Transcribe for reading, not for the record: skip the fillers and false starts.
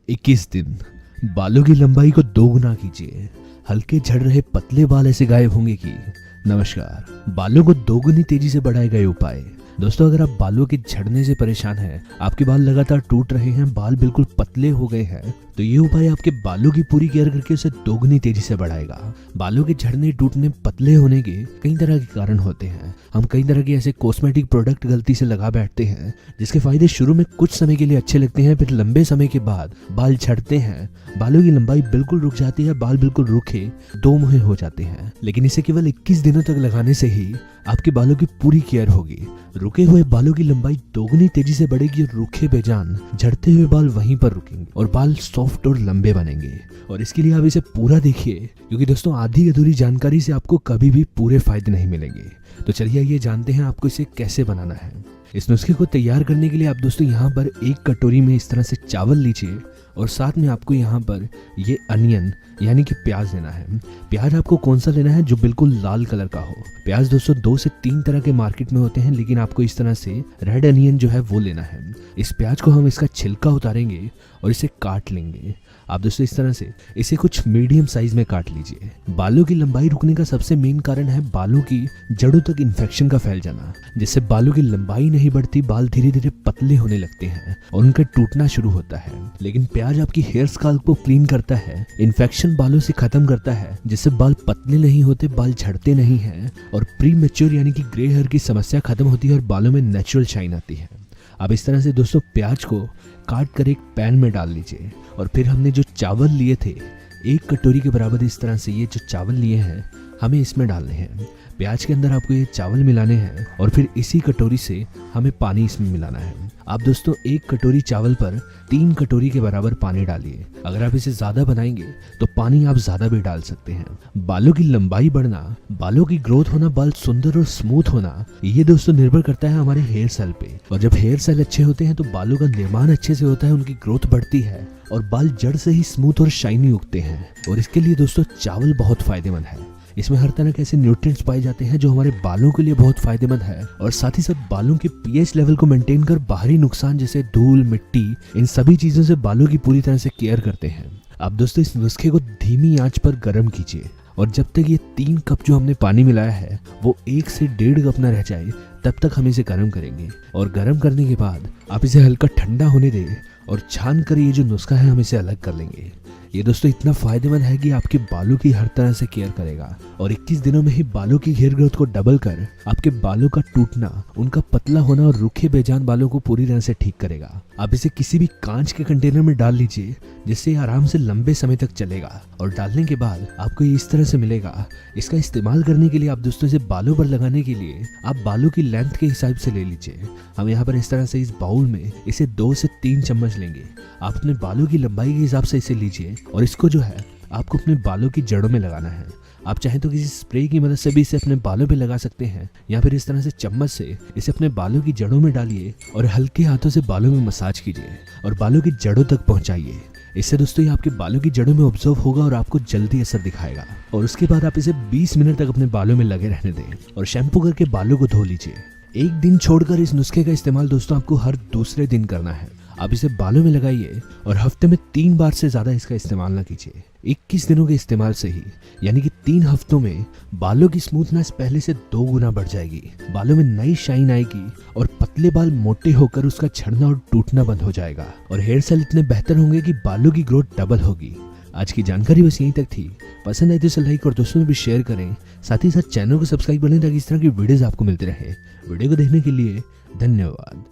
21 दिन बालों की लंबाई को दोगुना कीजिए। हल्के झड़ रहे पतले बाल ऐसे गायब होंगे कि नमस्कार। बालों को दोगुनी तेजी से बढ़ाएगा ये उपाय। दोस्तों, अगर आप बालों के झड़ने से परेशान हैं, आपके बाल लगातार टूट रहे हैं, बाल बिल्कुल पतले हो गए हैं, तो ये उपाय आपके बालों की पूरी केयर करके उसे दोगुनी तेजी से बढ़ाएगा। बालों के झड़ने, टूटने, पतले होने के कई तरह के कारण होते हैं। हम कई तरह के ऐसे कॉस्मेटिक प्रोडक्ट गलती से लगा बैठते हैं जिसके फायदे शुरू में कुछ समय के लिए अच्छे लगते हैं, फिर लंबे समय के बाद बाल झड़ते हैं, बालों की लंबाई बिल्कुल रुक जाती है, बाल बिल्कुल रूखे दो मुहे हो जाते हैं। लेकिन इसे केवल 21 दिनों तक लगाने से ही आपके बालों की पूरी केयर होगी। रुके हुए बालों की लंबाई दोगुनी तेजी से बढ़ेगी और रूखे बेजान झड़ते हुए बाल वहीं पर रुकेंगे और बाल सॉफ्ट और लंबे बनेंगे। और इसके लिए आप इसे पूरा देखिए, क्योंकि दोस्तों आधी अधूरी जानकारी से आपको कभी भी पूरे फायदे नहीं मिलेंगे। तो चलिए ये जानते हैं आपको इसे कैसे बनाना है। इस नुस्खे को तैयार करने के लिए आप दोस्तों यहाँ पर एक कटोरी में इस तरह से चावल लीजिए और साथ में आपको यहाँ पर ये अनियन यानी कि प्याज लेना है। प्याज आपको कौन सा लेना है? जो बिल्कुल लाल कलर का हो। प्याज दोस्तों 2 से 3 तरह के मार्केट में होते हैं, लेकिन आपको इस तरह से रेड अनियन जो है वो लेना है। इस प्याज को हम इसका छिलका उतारेंगे और इसे काट लेंगे। आप दोस्तों इस तरह से इसे कुछ मीडियम साइज में काट लीजिए। बालों की लंबाई रुकने का सबसे मेन कारण है बालों की जड़ों तक इन्फेक्शन का फैल जाना, जिससे बालों की लंबाई नहीं बढ़ती, बाल धीरे धीरे पतले होने लगते हैं और उनका टूटना शुरू होता है। लेकिन प्याज आपकी हेयर स्काल्प को क्लीन करता है, इन्फेक्शन बालों से खत्म करता है, जिससे बाल पतले नहीं होते, बाल झड़ते नहीं हैं और प्री मैच्योर यानी कि ग्रे हेयर की समस्या खत्म होती है और बालों में नेचुरल शाइन आती है। अब इस तरह से दोस्तों प्याज को काट कर एक पैन में डाल लीजिए और फिर हमने जो चावल लिए थे 1 कटोरी के बराबर, इस तरह से ये जो चावल लिए हैं हमें इसमें डालने हैं। प्याज के अंदर आपको ये चावल मिलाने हैं और फिर इसी कटोरी से हमें पानी इसमें मिलाना है। आप दोस्तों 1 कटोरी चावल पर 3 कटोरी के बराबर पानी डालिए। अगर आप इसे ज्यादा बनाएंगे तो पानी आप ज्यादा भी डाल सकते हैं। बालों की लंबाई बढ़ना, बालों की ग्रोथ होना, बाल सुंदर और स्मूथ होना, ये दोस्तों निर्भर करता है हमारे हेयर सेल पे। और जब हेयर सेल अच्छे होते हैं तो बालों का निर्माण अच्छे से होता है, उनकी ग्रोथ बढ़ती है और बाल जड़ से ही स्मूथ और शाइनी उगते हैं। और इसके लिए दोस्तों चावल बहुत फायदेमंद है। इसमें हर तरह के ऐसे न्यूट्रिएंट्स पाए जाते हैं जो हमारे बालों के लिए बहुत फायदेमंद है और साथ ही साथ बालों के पीएच लेवल को मेंटेन कर बाहरी नुकसान जैसे धूल, मिट्टी, इन सभी चीजों से बालों की पूरी तरह से केयर करते हैं। अब दोस्तों इस नुस्खे को धीमी आंच पर गर्म कीजिए और जब तक ये 3 कप जो हमने पानी मिलाया है वो 1 से 1.5 कप ना रह जाए तब तक हम इसे गर्म करेंगे। और गर्म करने के बाद आप इसे हल्का ठंडा होने दें और छान कर ये जो नुस्खा है हम इसे अलग कर लेंगे। ये दोस्तों इतना फायदेमंद है कि आपके बालों की हर तरह से केयर करेगा और 21 दिनों में ही बालों की हेयर ग्रोथ को डबल कर आपके बालों का टूटना, उनका पतला होना और रूखे बेजान बालों को पूरी तरह से ठीक करेगा। आप इसे किसी भी कांच के कंटेनर में डाल लीजिए जिससे आराम से लंबे समय तक चलेगा और डालने के बाद आपको ये इस तरह से मिलेगा। इसका इस्तेमाल करने के लिए आप दोस्तों इसे बालों पर लगाने के लिए आप बालों की लेंथ के हिसाब से ले लीजिए। हम यहाँ पर इस तरह से इस बाउल में इसे 2 से 3 चम्मच लेंगे। आप अपने बालों की लंबाई के हिसाब से इसे लीजिए और इसको जो है आपको अपने बालों की जड़ों में लगाना है। आप चाहें तो किसी स्प्रे की मदद से भी इसे अपने बालों पे लगा सकते हैं या फिर इस तरह से चम्मच से इसे अपने बालों की जड़ों में डालिए और हल्के हाथों से बालों में मसाज कीजिए और बालों की जड़ों तक पहुंचाइए। इससे दोस्तों ये आपके बालों की जड़ों में ऑब्जर्व होगा और आपको जल्दी असर दिखाएगा। और उसके बाद आप इसे 20 मिनट तक अपने बालों में लगे रहने दें और शैम्पू करके बालों को धो लीजिए। 1 दिन छोड़कर इस नुस्खे का इस्तेमाल दोस्तों आपको हर दूसरे दिन करना है। आप इसे बालों में लगाइए और हफ्ते में 3 बार से ज्यादा इसका इस्तेमाल ना कीजिए। 21 दिनों के इस्तेमाल से ही यानी कि 3 हफ्तों में बालों की स्मूथनेस पहले से 2 गुना बढ़ जाएगी, बालों में नई शाइन आएगी और पतले बाल मोटे होकर उसका झड़ना और टूटना बंद हो जाएगा और हेयर सेल इतने बेहतर होंगे कि बालों की ग्रोथ डबल होगी। आज की जानकारी बस यहीं तक थी। पसंद आए तो इसे लाइक और दोस्तों में भी शेयर करें। साथ ही साथ चैनल को सब्सक्राइब करें ताकि इस तरह की वीडियोस आपको मिलती रहे। वीडियो को देखने के लिए धन्यवाद।